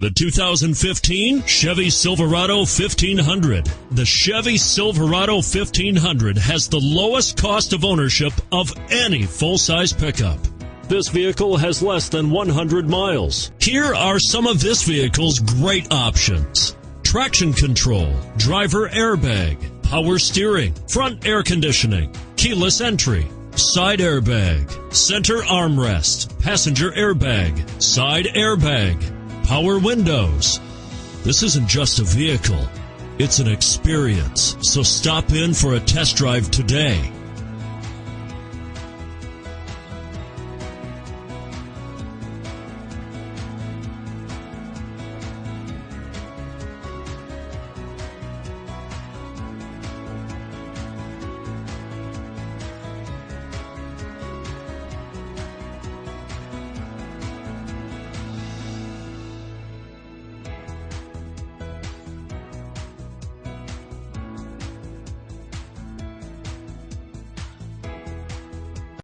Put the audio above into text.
The 2015 Chevy Silverado 1500. The Chevy Silverado 1500 has the lowest cost of ownership of any full-size pickup. This vehicle has less than 100 miles. Here are some of this vehicle's great options: traction control, driver airbag, power steering, front air conditioning, keyless entry, side airbag, center armrest, passenger airbag, side airbag, power windows. This isn't just a vehicle, it's an experience. So stop in for a test drive today.